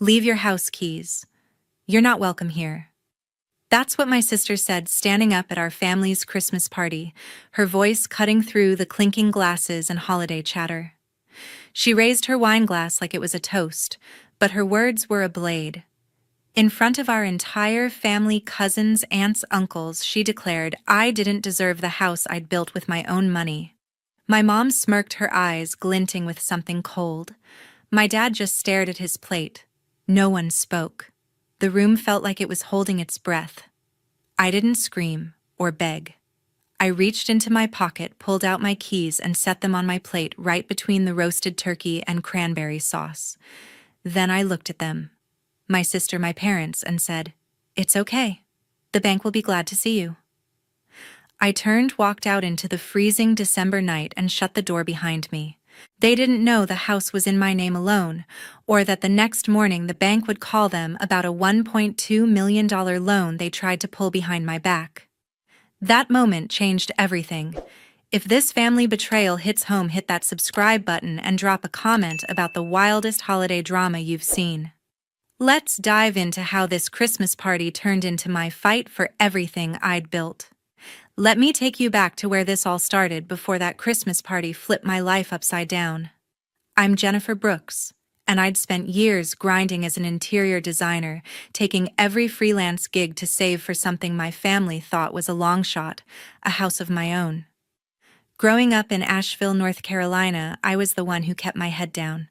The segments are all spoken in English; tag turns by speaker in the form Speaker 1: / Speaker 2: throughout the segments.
Speaker 1: Leave your house keys. You're not welcome here. That's what my sister said standing up at our family's Christmas party, her voice cutting through the clinking glasses and holiday chatter. She raised her wine glass like it was a toast, but her words were a blade. In front of our entire family, cousins, aunts, uncles, she declared I didn't deserve the house I'd built with my own money. My mom smirked, her eyes glinting with something cold. My dad just stared at his plate. No one spoke. The room felt like it was holding its breath. I didn't scream or beg. I reached into my pocket, pulled out my keys, and set them on my plate right between the roasted turkey and cranberry sauce. Then I looked at them, my sister, my parents, and said, "It's okay. The bank will be glad to see you." I turned, walked out into the freezing December night, and shut the door behind me. They didn't know the house was in my name alone, or that the next morning the bank would call them about a $1.2 million loan they tried to pull behind my back. That moment changed everything. If this family betrayal hits home, hit that subscribe button and drop a comment about the wildest holiday drama you've seen. Let's dive into how this Christmas party turned into my fight for everything I'd built. Let me take you back to where this all started before that Christmas party flipped my life upside down. I'm Jennifer Brooks, and I'd spent years grinding as an interior designer, taking every freelance gig to save for something my family thought was a long shot, a house of my own. Growing up in Asheville, North Carolina, I was the one who kept my head down.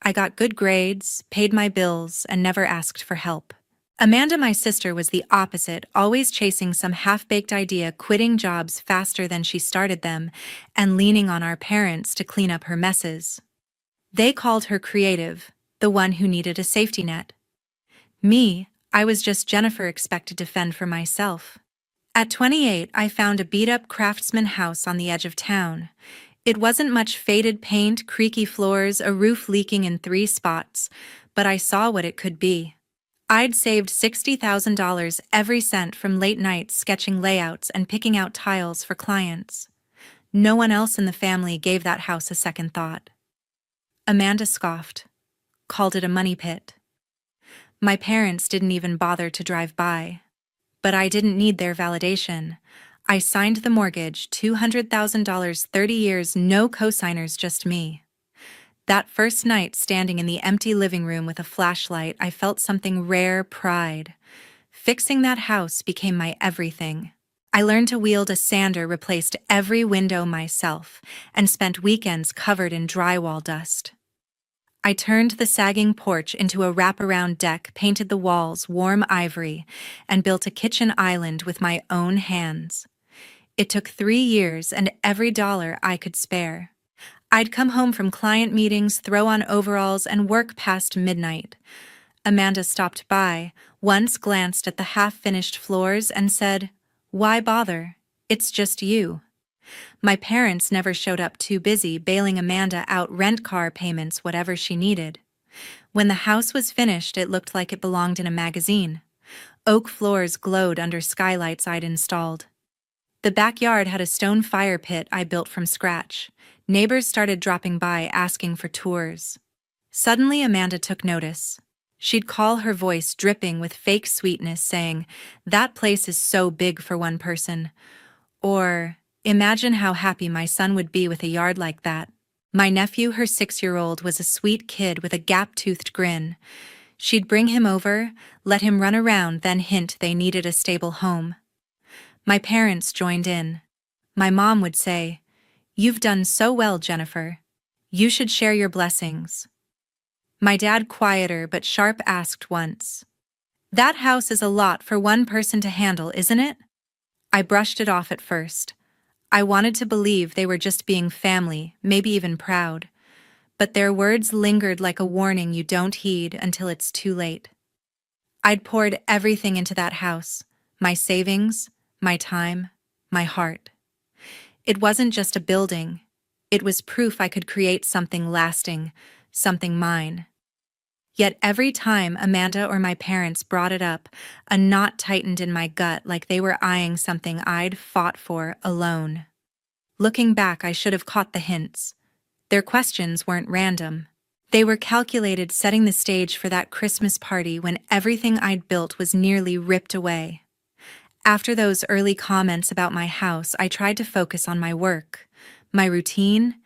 Speaker 1: I got good grades, paid my bills, and never asked for help. Amanda, my sister, was the opposite, always chasing some half-baked idea, quitting jobs faster than she started them, and leaning on our parents to clean up her messes. They called her creative, the one who needed a safety net. Me, I was just Jennifer, expected to fend for myself. At 28, I found a beat-up craftsman house on the edge of town. It wasn't much: faded paint, creaky floors, a roof leaking in 3 spots, but I saw what it could be. I'd saved $60,000 every cent from late nights sketching layouts and picking out tiles for clients. No one else in the family gave that house a second thought. Amanda scoffed, called it a money pit. My parents didn't even bother to drive by. But I didn't need their validation. I signed the mortgage, $200,000, 30 years, no cosigners, just me. That first night, standing in the empty living room with a flashlight, I felt something rare: pride. Fixing that house became my everything. I learned to wield a sander, replaced every window myself, and spent weekends covered in drywall dust. I turned the sagging porch into a wraparound deck, painted the walls warm ivory, and built a kitchen island with my own hands. It took 3 years and every dollar I could spare. I'd come home from client meetings, throw on overalls, and work past midnight. Amanda stopped by, once glanced at the half-finished floors, and said, "Why bother? It's just you." My parents never showed up, too busy bailing Amanda out rent, car payments, whatever she needed. When the house was finished, it looked like it belonged in a magazine. Oak floors glowed under skylights I'd installed. The backyard had a stone fire pit I built from scratch. Neighbors started dropping by, asking for tours. Suddenly, Amanda took notice. She'd call, her voice dripping with fake sweetness, saying, "That place is so big for one person." Or, "Imagine how happy my son would be with a yard like that." My nephew, her 6-year-old, was a sweet kid with a gap-toothed grin. She'd bring him over, let him run around, then hint they needed a stable home. My parents joined in. My mom would say, "You've done so well, Jennifer. You should share your blessings." My dad, quieter but sharp, asked once, "That house is a lot for one person to handle, isn't it?" I brushed it off at first. I wanted to believe they were just being family, maybe even proud. But their words lingered like a warning you don't heed until it's too late. I'd poured everything into that house: my savings, my time, my heart. It wasn't just a building. It was proof I could create something lasting, something mine. Yet every time Amanda or my parents brought it up, a knot tightened in my gut, like they were eyeing something I'd fought for alone. Looking back, I should have caught the hints. Their questions weren't random. They were calculated, setting the stage for that Christmas party when everything I'd built was nearly ripped away. After those early comments about my house, I tried to focus on my work, my routine,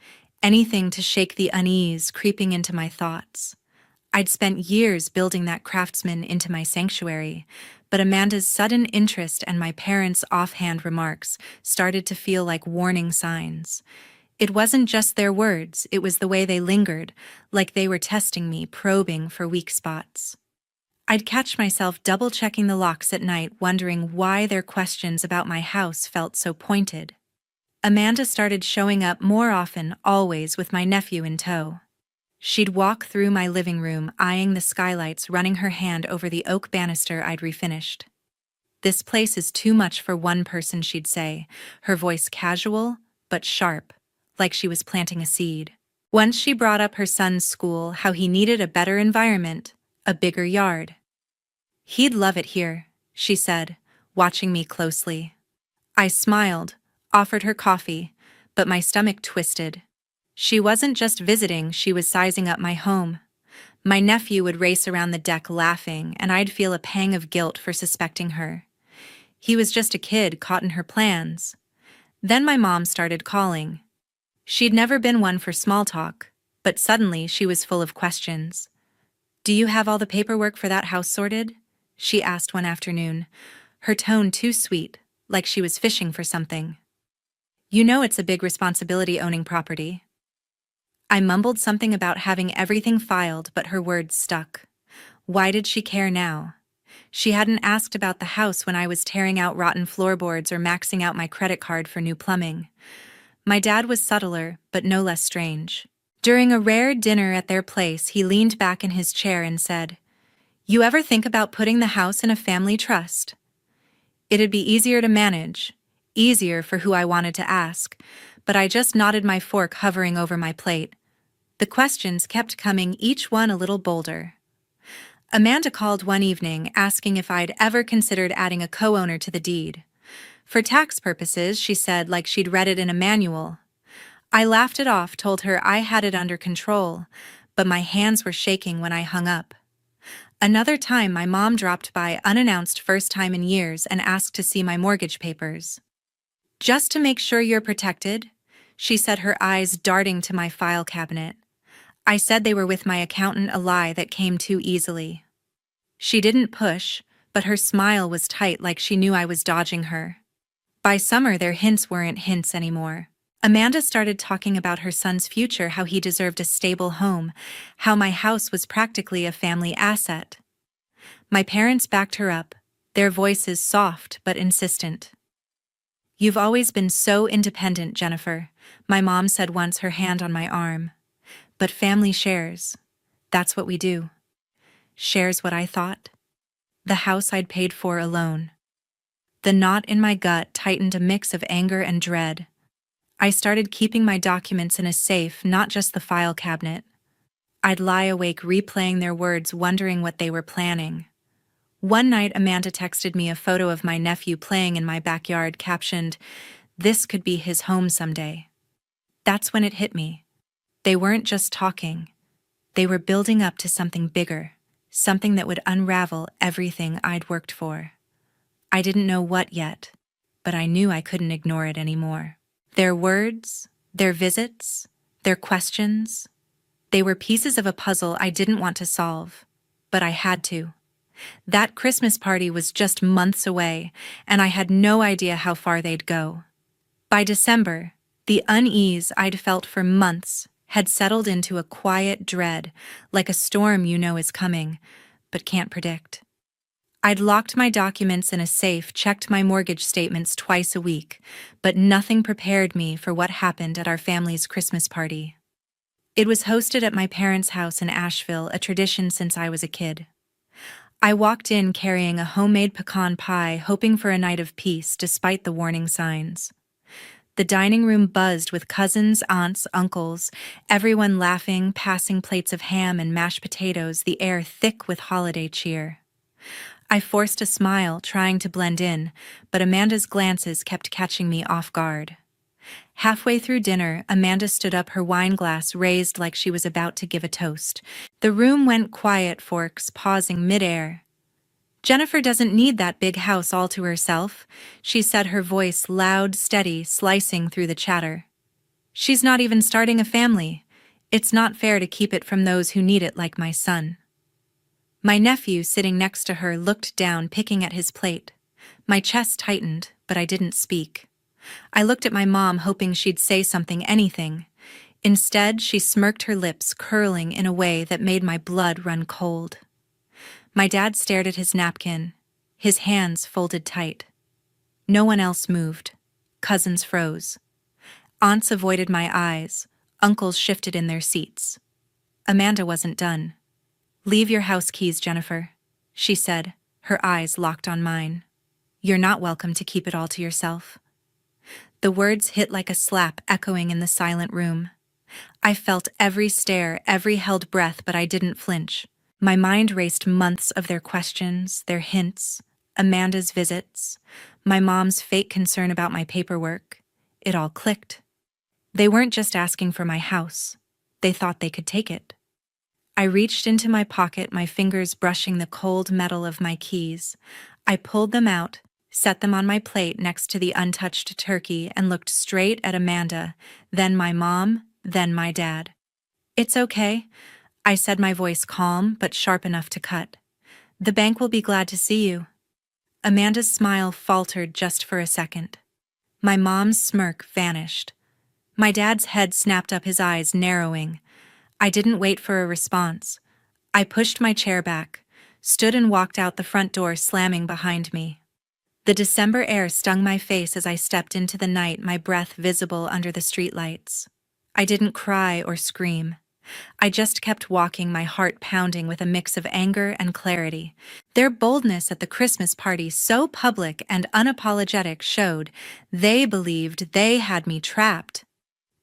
Speaker 1: anything to shake the unease creeping into my thoughts. I'd spent years building that craftsman into my sanctuary, but Amanda's sudden interest and my parents' offhand remarks started to feel like warning signs. It wasn't just their words, it was the way they lingered, like they were testing me, probing for weak spots. I'd catch myself double-checking the locks at night, wondering why their questions about my house felt so pointed. Amanda started showing up more often, always with my nephew in tow. She'd walk through my living room, eyeing the skylights, running her hand over the oak banister I'd refinished. "This place is too much for one person," she'd say, her voice casual but sharp, like she was planting a seed. Once she brought up her son's school, how he needed a better environment, a bigger yard. "He'd love it here," she said, watching me closely. I smiled, offered her coffee, but my stomach twisted. She wasn't just visiting, she was sizing up my home. My nephew would race around the deck laughing, and I'd feel a pang of guilt for suspecting her. He was just a kid caught in her plans. Then my mom started calling. She'd never been one for small talk, but suddenly she was full of questions. "Do you have all the paperwork for that house sorted?" she asked one afternoon, her tone too sweet, like she was fishing for something. "You know it's a big responsibility owning property." I mumbled something about having everything filed, but her words stuck. Why did she care now? She hadn't asked about the house when I was tearing out rotten floorboards or maxing out my credit card for new plumbing. My dad was subtler, but no less strange. During a rare dinner at their place, he leaned back in his chair and said, "You ever think about putting the house in a family trust? It'd be easier to manage, easier for who I wanted to ask," but I just nodded, my fork hovering over my plate. The questions kept coming, each one a little bolder. Amanda called one evening, asking if I'd ever considered adding a co-owner to the deed. For tax purposes, she said, like she'd read it in a manual. I laughed it off, told her I had it under control, but my hands were shaking when I hung up. Another time, my mom dropped by unannounced, first time in years, and asked to see my mortgage papers. "Just to make sure you're protected," she said, her eyes darting to my file cabinet. I said they were with my accountant, a lie that came too easily. She didn't push, but her smile was tight, like she knew I was dodging her. By summer, their hints weren't hints anymore. Amanda started talking about her son's future, how he deserved a stable home, how my house was practically a family asset. My parents backed her up, their voices soft but insistent. "You've always been so independent, Jennifer," my mom said once, her hand on my arm. "But family shares. That's what we do." Shares what I thought? The house I'd paid for alone. The knot in my gut tightened, a mix of anger and dread. I started keeping my documents in a safe, not just the file cabinet. I'd lie awake replaying their words, wondering what they were planning. One night, Amanda texted me a photo of my nephew playing in my backyard, captioned, "This could be his home someday." That's when it hit me. They weren't just talking. They were building up to something bigger, something that would unravel everything I'd worked for. I didn't know what yet, but I knew I couldn't ignore it anymore. Their words, their visits, their questions, they were pieces of a puzzle I didn't want to solve, but I had to. That Christmas party was just months away, and I had no idea how far they'd go. By December, the unease I'd felt for months had settled into a quiet dread, like a storm you know is coming, but can't predict. I'd locked my documents in a safe, checked my mortgage statements twice a week, but nothing prepared me for what happened at our family's Christmas party. It was hosted at my parents' house in Asheville, a tradition since I was a kid. I walked in carrying a homemade pecan pie, hoping for a night of peace despite the warning signs. The dining room buzzed with cousins, aunts, uncles, everyone laughing, passing plates of ham and mashed potatoes, the air thick with holiday cheer. I forced a smile, trying to blend in, but Amanda's glances kept catching me off guard. Halfway through dinner, Amanda stood up, her wine glass raised like she was about to give a toast. The room went quiet, forks pausing midair. "Jennifer doesn't need that big house all to herself," she said, her voice loud, steady, slicing through the chatter. "She's not even starting a family. It's not fair to keep it from those who need it like my son." My nephew, sitting next to her, looked down, picking at his plate. My chest tightened, but I didn't speak. I looked at my mom, hoping she'd say something, anything. Instead, she smirked, her lips curling in a way that made my blood run cold. My dad stared at his napkin, his hands folded tight. No one else moved. Cousins froze. Aunts avoided my eyes. Uncles shifted in their seats. Amanda wasn't done. "Leave your house keys, Jennifer," she said, her eyes locked on mine. "You're not welcome to keep it all to yourself." The words hit like a slap, echoing in the silent room. I felt every stare, every held breath, but I didn't flinch. My mind raced months of their questions, their hints, Amanda's visits, my mom's fake concern about my paperwork. It all clicked. They weren't just asking for my house. They thought they could take it. I reached into my pocket, my fingers brushing the cold metal of my keys. I pulled them out, set them on my plate next to the untouched turkey, and looked straight at Amanda, then my mom, then my dad. "It's okay," I said, my voice calm but sharp enough to cut. "The bank will be glad to see you." Amanda's smile faltered just for a second. My mom's smirk vanished. My dad's head snapped up, his eyes narrowing. I didn't wait for a response. I pushed my chair back, stood and walked out, the front door slamming behind me. The December air stung my face as I stepped into the night, my breath visible under the streetlights. I didn't cry or scream. I just kept walking, my heart pounding with a mix of anger and clarity. Their boldness at the Christmas party, so public and unapologetic, showed they believed they had me trapped.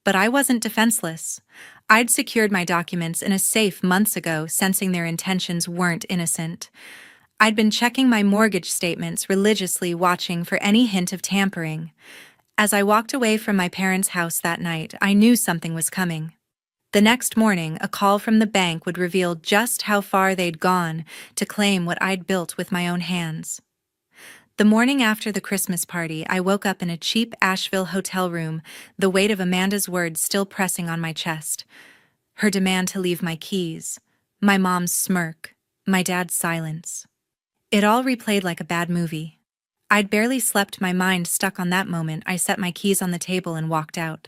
Speaker 1: But I wasn't defenseless. I'd secured my documents in a safe months ago, sensing their intentions weren't innocent. I'd been checking my mortgage statements religiously, watching for any hint of tampering. As I walked away from my parents' house that night, I knew something was coming. The next morning, a call from the bank would reveal just how far they'd gone to claim what I'd built with my own hands. The morning after the Christmas party, I woke up in a cheap Asheville hotel room, the weight of Amanda's words still pressing on my chest. Her demand to leave my keys, my mom's smirk, my dad's silence. It all replayed like a bad movie. I'd barely slept, my mind stuck on that moment. I set my keys on the table and walked out.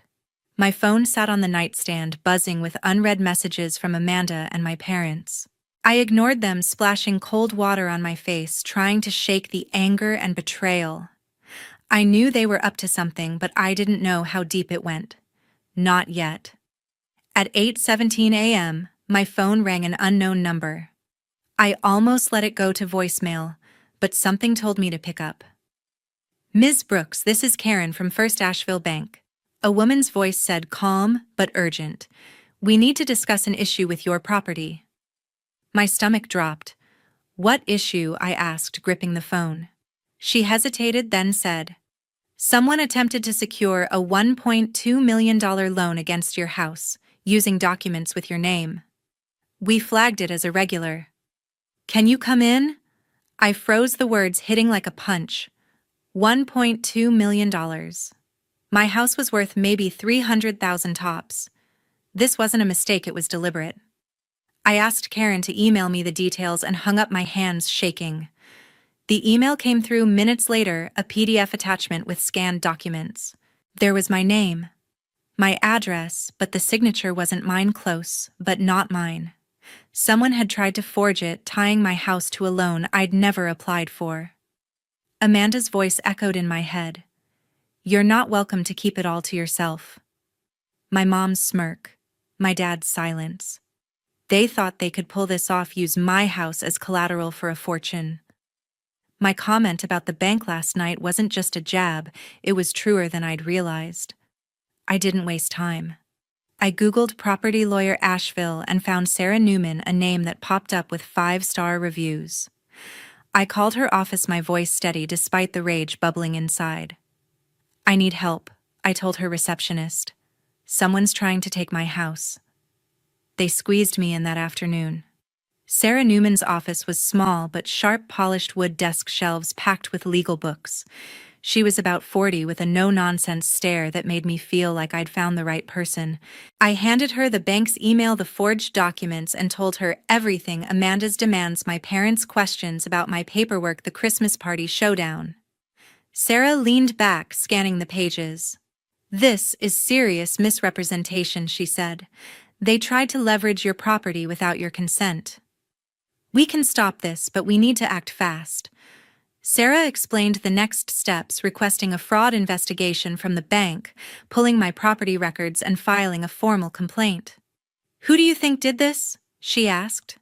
Speaker 1: My phone sat on the nightstand, buzzing with unread messages from Amanda and my parents. I ignored them, splashing cold water on my face, trying to shake the anger and betrayal. I knew they were up to something, but I didn't know how deep it went. Not yet. At 8:17 a.m., my phone rang, an unknown number. I almost let it go to voicemail, but something told me to pick up. "Ms. Brooks, this is Karen from First Asheville Bank." A woman's voice said, calm but urgent. "We need to discuss an issue with your property." My stomach dropped. "What issue?" I asked, gripping the phone. She hesitated, then said, "Someone attempted to secure a $1.2 million loan against your house, using documents with your name. We flagged it as irregular. Can you come in?" I froze, the words hitting like a punch. $1.2 million. My house was worth maybe $300,000 tops. This wasn't a mistake, it was deliberate. I asked Karen to email me the details and hung up, my hands shaking. The email came through minutes later, a PDF attachment with scanned documents. There was my name, my address, but the signature wasn't mine. Close, but not mine. Someone had tried to forge it, tying my house to a loan I'd never applied for. Amanda's voice echoed in my head. "You're not welcome to keep it all to yourself." My mom's smirk, my dad's silence. They thought they could pull this off, use my house as collateral for a fortune. My comment about the bank last night wasn't just a jab, it was truer than I'd realized. I didn't waste time. I Googled property lawyer Asheville and found Sarah Newman, a name that popped up with 5-star reviews. I called her office, my voice steady despite the rage bubbling inside. "I need help," I told her receptionist. Someone's trying to take my house. They squeezed me in that afternoon. Sarah Newman's office was small but sharp polished wood desk shelves packed with legal books. She was about 40 with a no-nonsense stare that made me feel like I'd found the right person. I handed her the bank's email, the forged documents, and told her everything: Amanda's demands, my parents' questions about my paperwork, the Christmas party showdown. Sarah leaned back, scanning the pages. "This is serious misrepresentation," she said. "They tried to leverage your property without your consent. We can stop this, but we need to act fast." Sarah explained the next steps, requesting a fraud investigation from the bank, pulling my property records, and filing a formal complaint. "Who do you think did this?" she asked.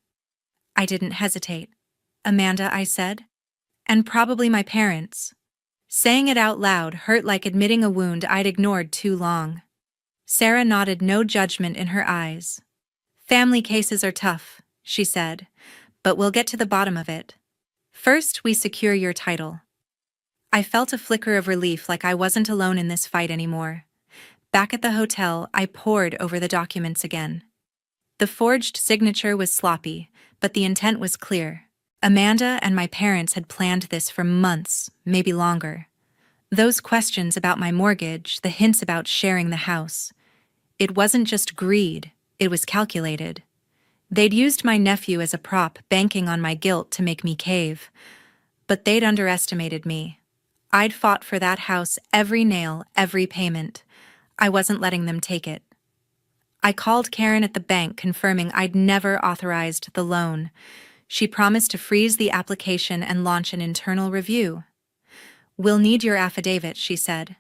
Speaker 1: I didn't hesitate. "Amanda," I said. "And probably my parents." Saying it out loud hurt like admitting a wound I'd ignored too long. Sarah nodded, no judgment in her eyes. "Family cases are tough," she said, "but we'll get to the bottom of it. First, we secure your title." I felt a flicker of relief, like I wasn't alone in this fight anymore. Back at the hotel, I pored over the documents again. The forged signature was sloppy, but the intent was clear. Amanda and my parents had planned this for months, maybe longer. Those questions about my mortgage, the hints about sharing the house. It wasn't just greed, it was calculated. They'd used my nephew as a prop, banking on my guilt to make me cave. But they'd underestimated me. I'd fought for that house, every nail, every payment. I wasn't letting them take it. I called Karen at the bank, confirming I'd never authorized the loan. She promised to freeze the application and launch an internal review. "We'll need your affidavit," she said.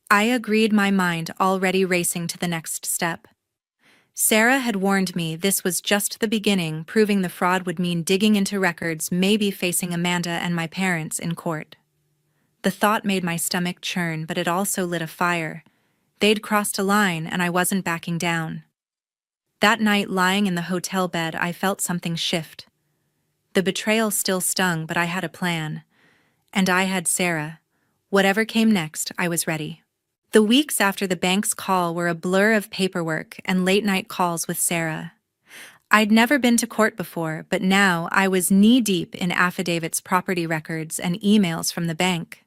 Speaker 1: I agreed, my mind already racing to the next step. Sarah had warned me this was just the beginning. Proving the fraud would mean digging into records, maybe facing Amanda and my parents in court. The thought made my stomach churn, but it also lit a fire. They'd crossed a line, and I wasn't backing down. That night, lying in the hotel bed, I felt something shift. The betrayal still stung, but I had a plan. And I had Sarah. Whatever came next, I was ready. The weeks after the bank's call were a blur of paperwork and late-night calls with Sarah. I'd never been to court before, but now I was knee-deep in affidavits, property records, and emails from the bank.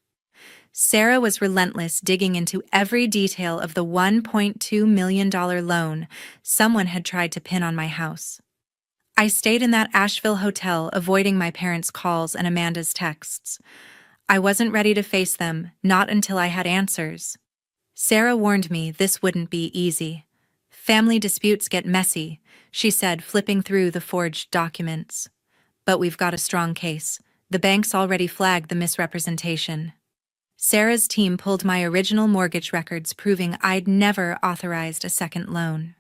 Speaker 1: Sarah was relentless, digging into every detail of the $1.2 million loan someone had tried to pin on my house. I stayed in that Asheville hotel, avoiding my parents' calls and Amanda's texts. I wasn't ready to face them, not until I had answers. Sarah warned me this wouldn't be easy. "Family disputes get messy," she said, flipping through the forged documents. "But we've got a strong case. The bank's already flagged the misrepresentation." Sarah's team pulled my original mortgage records, proving I'd never authorized a second loan.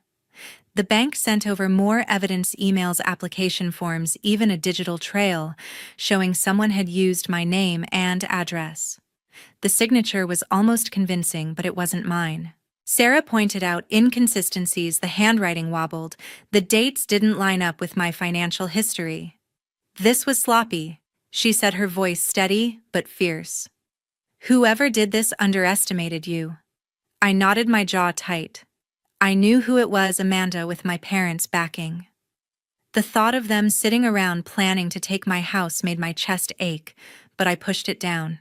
Speaker 1: The bank sent over more evidence: emails, application forms, even a digital trail showing someone had used my name and address. The signature was almost convincing, but it wasn't mine. Sarah pointed out inconsistencies: the handwriting wobbled, the dates didn't line up with my financial history. "This was sloppy," she said, her voice steady but fierce. "Whoever did this underestimated you." I nodded, my jaw tight. I knew who it was: Amanda, with my parents' backing. The thought of them sitting around planning to take my house made my chest ache, but I pushed it down.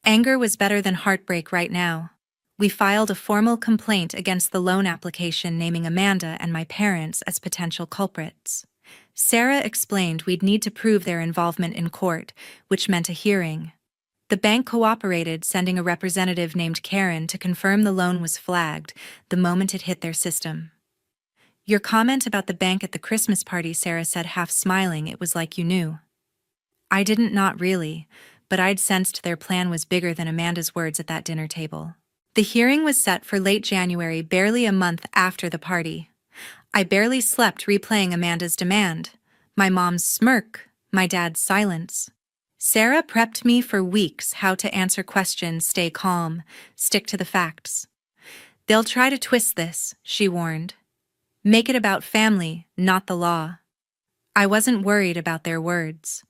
Speaker 1: Anger was better than heartbreak right now. We filed a formal complaint against the loan application, naming Amanda and my parents as potential culprits. Sarah explained we'd need to prove their involvement in court, which meant a hearing. The bank cooperated, sending a representative named Karen to confirm the loan was flagged the moment it hit their system. "Your comment about the bank at the Christmas party," Sarah said, half smiling. "It was like you knew." I didn't, not really, but I'd sensed their plan was bigger than Amanda's words at that dinner table. The hearing was set for late January, barely a month after the party. I barely slept, replaying Amanda's demand, my mom's smirk, my dad's silence. Sarah prepped me for weeks: how to answer questions, stay calm, stick to the facts. "They'll try to twist this," she warned. "Make it about family, not the law." I wasn't worried about their words.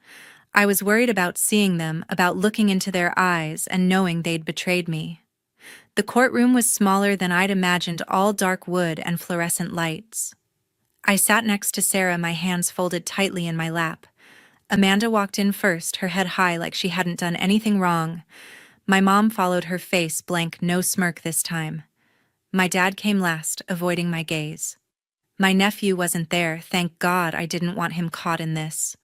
Speaker 1: I was worried about seeing them, about looking into their eyes and knowing they'd betrayed me. The courtroom was smaller than I'd imagined, all dark wood and fluorescent lights. I sat next to Sarah, my hands folded tightly in my lap. Amanda walked in first, her head high like she hadn't done anything wrong. My mom followed, her face blank, no smirk this time. My dad came last, avoiding my gaze. My nephew wasn't there, thank God. I didn't want him caught in this.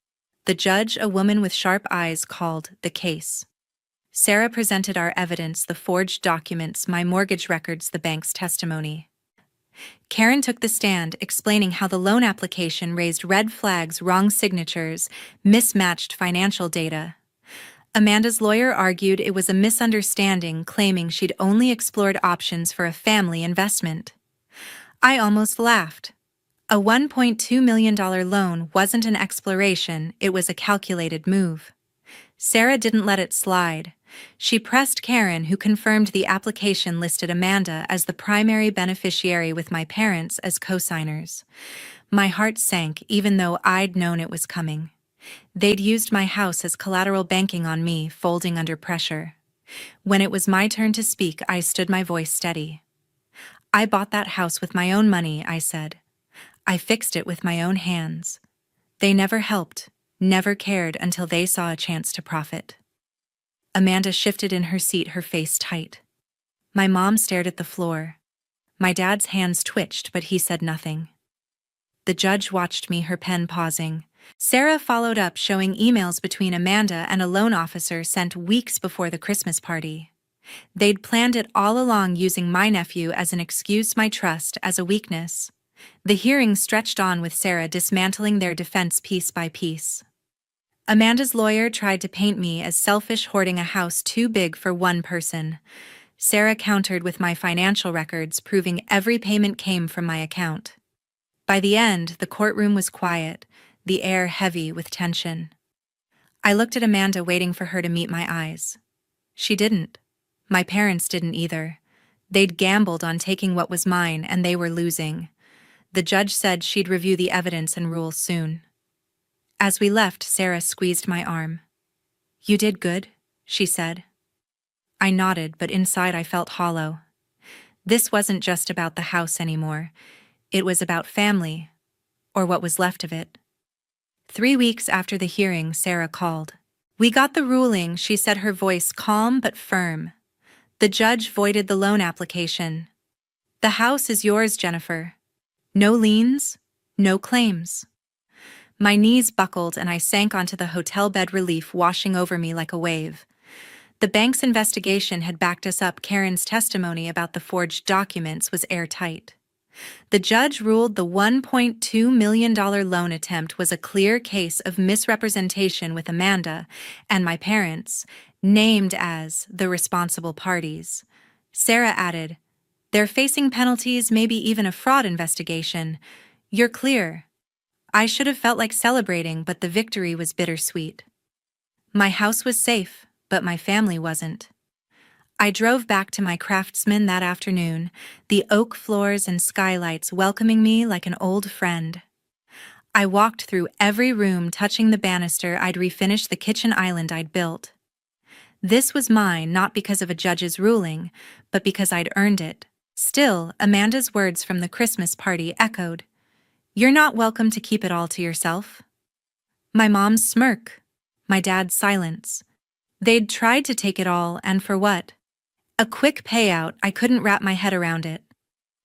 Speaker 1: The judge, a woman with sharp eyes, called the case. Sarah presented our evidence, the forged documents, my mortgage records, the bank's testimony. Karen took the stand, explaining how the loan application raised red flags, wrong signatures, mismatched financial data. Amanda's lawyer argued it was a misunderstanding, claiming she'd only explored options for a family investment. I almost laughed. A $1.2 million loan wasn't an exploration, it was a calculated move. Sarah didn't let it slide. She pressed Karen, who confirmed the application listed Amanda as the primary beneficiary with my parents as co-signers. My heart sank, even though I'd known it was coming. They'd used my house as collateral, banking on me, folding under pressure. When it was my turn to speak, I stood, my voice steady. I bought that house with my own money, I said. I fixed it with my own hands. They never helped, never cared until they saw a chance to profit. Amanda shifted in her seat, her face tight. My mom stared at the floor. My dad's hands twitched, but he said nothing. The judge watched me, her pen pausing. Sarah followed up, showing emails between Amanda and a loan officer sent weeks before the Christmas party. They'd planned it all along, using my nephew as an excuse, my trust as a weakness. The hearing stretched on, with Sarah dismantling their defense piece by piece. Amanda's lawyer tried to paint me as selfish, hoarding a house too big for one person. Sarah countered with my financial records, proving every payment came from my account. By the end, the courtroom was quiet, the air heavy with tension. I looked at Amanda, waiting for her to meet my eyes. She didn't. My parents didn't either. They'd gambled on taking what was mine, and they were losing. The judge said she'd review the evidence and rule soon. As we left, Sarah squeezed my arm. "You did good," she said. I nodded, but inside I felt hollow. This wasn't just about the house anymore. It was about family, or what was left of it. 3 weeks after the hearing, Sarah called. "We got the ruling," she said, her voice calm but firm. "The judge voided the loan application. The house is yours, Jennifer. No liens, no claims." My knees buckled and I sank onto the hotel bed, relief washing over me like a wave. The bank's investigation had backed us up. Karen's testimony about the forged documents was airtight. The judge ruled the $1.2 million loan attempt was a clear case of misrepresentation, with Amanda and my parents named as the responsible parties. Sarah added, "They're facing penalties, maybe even a fraud investigation. You're clear." I should have felt like celebrating, but the victory was bittersweet. My house was safe, but my family wasn't. I drove back to my Craftsman that afternoon, the oak floors and skylights welcoming me like an old friend. I walked through every room, touching the banister. I'd refinished the kitchen island I'd built. This was mine, not because of a judge's ruling, but because I'd earned it. Still, Amanda's words from the Christmas party echoed. "You're not welcome to keep it all to yourself." My mom's smirk. My dad's silence. They'd tried to take it all, and for what? A quick payout. I couldn't wrap my head around it.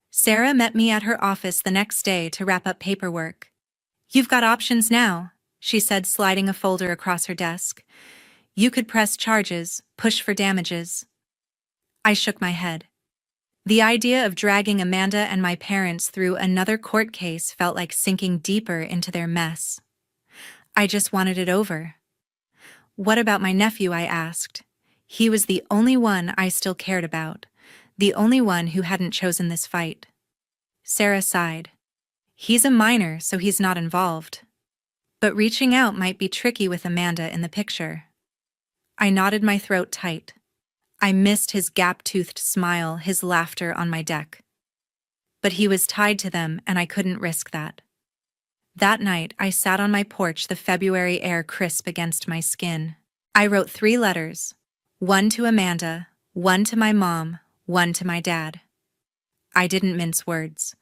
Speaker 1: Sarah met me at her office the next day to wrap up paperwork. "You've got options now," she said, sliding a folder across her desk. "You could press charges, push for damages." I shook my head. The idea of dragging Amanda and my parents through another court case felt like sinking deeper into their mess. I just wanted it over. "What about my nephew?" I asked. He was the only one I still cared about, the only one who hadn't chosen this fight. Sarah sighed. "He's a minor, so he's not involved. But reaching out might be tricky with Amanda in the picture." I nodded, my throat tight. I missed his gap-toothed smile, his laughter on my deck. But he was tied to them, and I couldn't risk that. That night, I sat on my porch, the February air crisp against my skin. I wrote 3 letters. One to Amanda, one to my mom, one to my dad. I didn't mince words.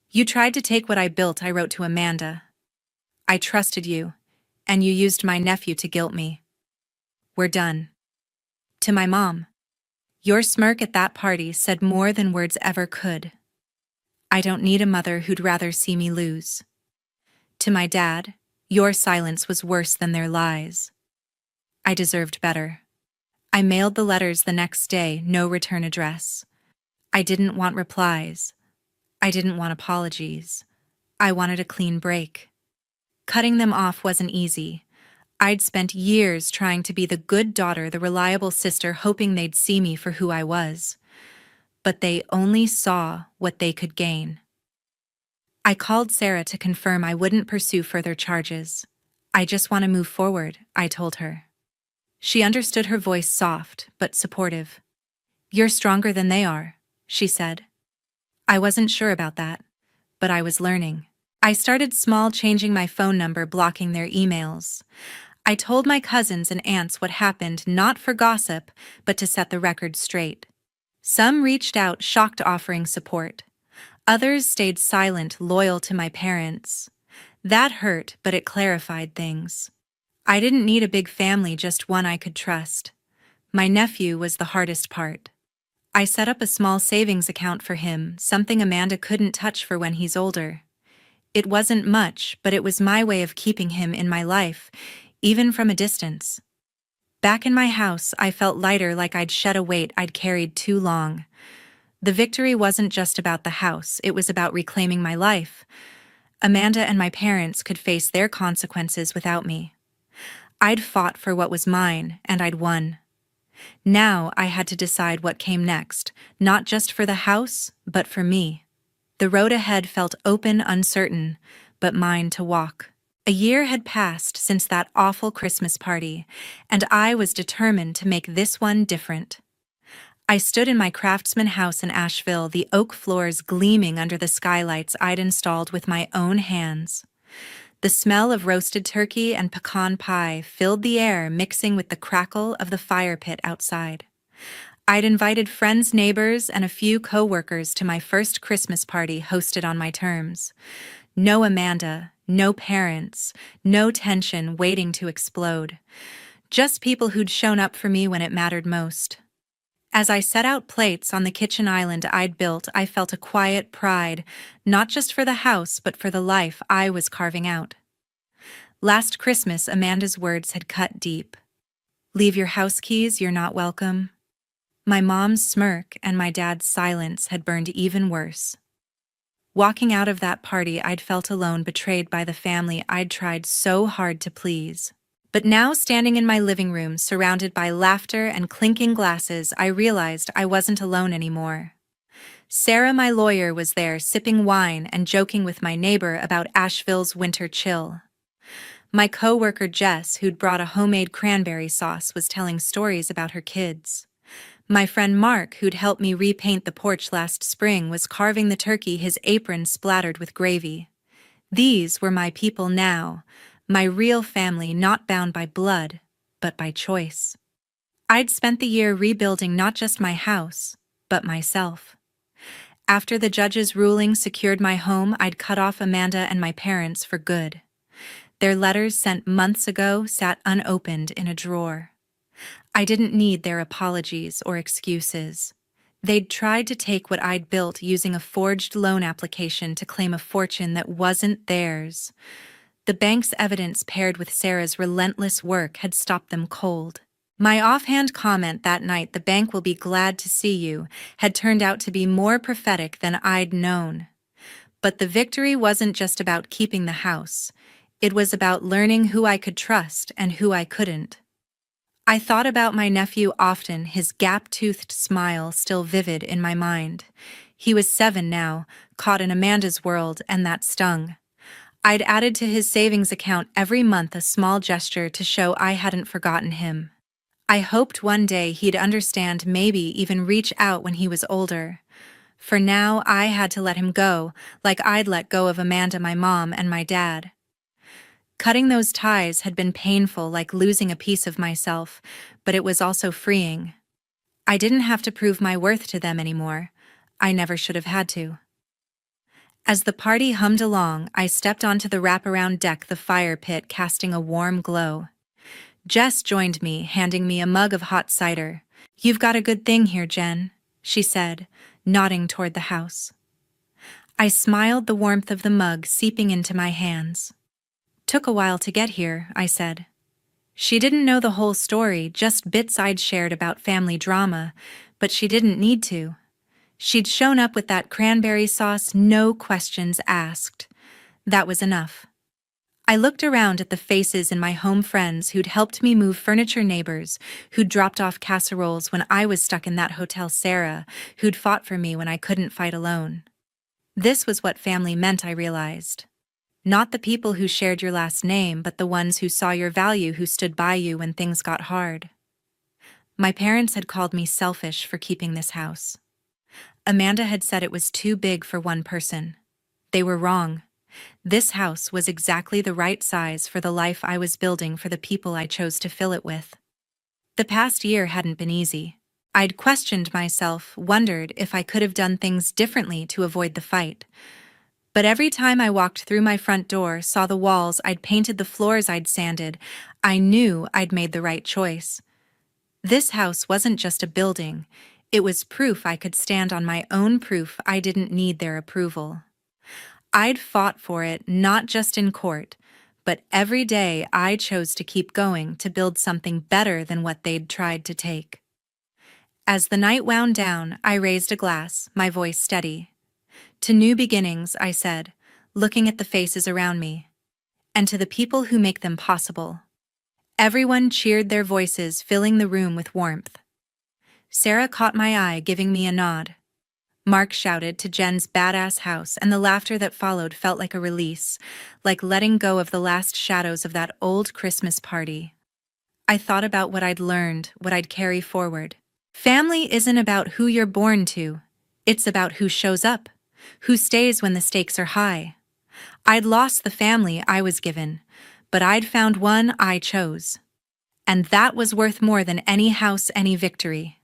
Speaker 1: You tried to take what I built, I wrote to Amanda. I trusted you, and you used my nephew to guilt me. We're done. To my mom. Your smirk at that party said more than words ever could. I don't need a mother who'd rather see me lose. To my dad, your silence was worse than their lies. I deserved better. I mailed the letters the next day, no return address. I didn't want replies. I didn't want apologies. I wanted a clean break. Cutting them off wasn't easy. I'd spent years trying to be the good daughter, the reliable sister, hoping they'd see me for who I was. But they only saw what they could gain. I called Sarah to confirm I wouldn't pursue further charges. I just want to move forward, I told her. She understood, her voice soft but supportive. You're stronger than they are, she said. I wasn't sure about that, but I was learning. I started small, changing my phone number, blocking their emails. I told my cousins and aunts what happened, not for gossip, but to set the record straight. Some reached out, shocked, offering support. Others stayed silent, loyal to my parents. That hurt, but it clarified things. I didn't need a big family, just one I could trust. My nephew was the hardest part. I set up a small savings account for him, something Amanda couldn't touch for when he's older. It wasn't much, but it was my way of keeping him in my life, even from a distance. Back in my house, I felt lighter, like I'd shed a weight I'd carried too long. The victory wasn't just about the house, it was about reclaiming my life. Amanda and my parents could face their consequences without me. I'd fought for what was mine, and I'd won. Now I had to decide what came next, not just for the house, but for me. The road ahead felt open, uncertain, but mine to walk. A year had passed since that awful Christmas party, and I was determined to make this one different. I stood in my craftsman house in Asheville, the oak floors gleaming under the skylights I'd installed with my own hands. The smell of roasted turkey and pecan pie filled the air, mixing with the crackle of the fire pit outside. I'd invited friends, neighbors, and a few co-workers to my first Christmas party, hosted on my terms. No Amanda, no parents, no tension waiting to explode. Just people who'd shown up for me when it mattered most. As I set out plates on the kitchen island I'd built, I felt a quiet pride, not just for the house, but for the life I was carving out. Last Christmas, Amanda's words had cut deep. Leave your house keys, you're not welcome. My mom's smirk and my dad's silence had burned even worse. Walking out of that party, I'd felt alone, betrayed by the family I'd tried so hard to please. But now, standing in my living room, surrounded by laughter and clinking glasses, I realized I wasn't alone anymore. Sarah, my lawyer, was there, sipping wine and joking with my neighbor about Asheville's winter chill. My co-worker Jess, who'd brought a homemade cranberry sauce, was telling stories about her kids. My friend Mark, who'd helped me repaint the porch last spring, was carving the turkey, his apron splattered with gravy. These were my people now. My real family, not bound by blood, but by choice. I'd spent the year rebuilding not just my house, but myself. After the judge's ruling secured my home, I'd cut off Amanda and my parents for good. Their letters sent months ago sat unopened in a drawer. I didn't need their apologies or excuses. They'd tried to take what I'd built using a forged loan application to claim a fortune that wasn't theirs. The bank's evidence, paired with Sarah's relentless work, had stopped them cold. My offhand comment that night, "The bank will be glad to see you," had turned out to be more prophetic than I'd known. But the victory wasn't just about keeping the house. It was about learning who I could trust and who I couldn't. I thought about my nephew often, his gap-toothed smile still vivid in my mind. He was 7 now, caught in Amanda's world, and that stung. I'd added to his savings account every month, a small gesture to show I hadn't forgotten him. I hoped one day he'd understand, maybe even reach out when he was older. For now, I had to let him go, like I'd let go of Amanda, my mom, and my dad. Cutting those ties had been painful, like losing a piece of myself, but it was also freeing. I didn't have to prove my worth to them anymore. I never should have had to. As the party hummed along, I stepped onto the wraparound deck, the fire pit casting a warm glow. Jess joined me, handing me a mug of hot cider. "You've got a good thing here, Jen," she said, nodding toward the house. I smiled, the warmth of the mug seeping into my hands. "Took a while to get here," I said. She didn't know the whole story, just bits I'd shared about family drama, but she didn't need to. She'd shown up with that cranberry sauce, no questions asked. That was enough. I looked around at the faces in my home, friends who'd helped me move furniture, neighbors who'd dropped off casseroles when I was stuck in that hotel, Sarah who'd fought for me when I couldn't fight alone. This was what family meant, I realized. Not the people who shared your last name, but the ones who saw your value, who stood by you when things got hard. My parents had called me selfish for keeping this house. Amanda had said it was too big for one person. They were wrong. This house was exactly the right size for the life I was building, for the people I chose to fill it with. The past year hadn't been easy. I'd questioned myself, wondered if I could have done things differently to avoid the fight. But every time I walked through my front door, saw the walls I'd painted, the floors I'd sanded, I knew I'd made the right choice. This house wasn't just a building. It was proof I could stand on my own, proof I didn't need their approval. I'd fought for it, not just in court, but every day I chose to keep going, to build something better than what they'd tried to take. As the night wound down, I raised a glass, my voice steady. "To new beginnings," I said, looking at the faces around me. "And to the people who make them possible." Everyone cheered, their voices filling the room with warmth. Sarah caught my eye, giving me a nod. Mark shouted to Jen's badass house, and the laughter that followed felt like a release, like letting go of the last shadows of that old Christmas party. I thought about what I'd learned, what I'd carry forward. Family isn't about who you're born to. It's about who shows up, who stays when the stakes are high. I'd lost the family I was given, but I'd found one I chose. And that was worth more than any house, any victory.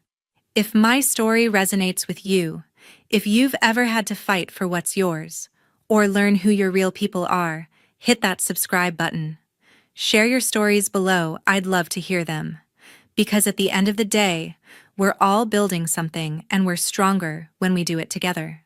Speaker 1: If my story resonates with you, if you've ever had to fight for what's yours, or learn who your real people are, hit that subscribe button. Share your stories below, I'd love to hear them. Because at the end of the day, we're all building something, and we're stronger when we do it together.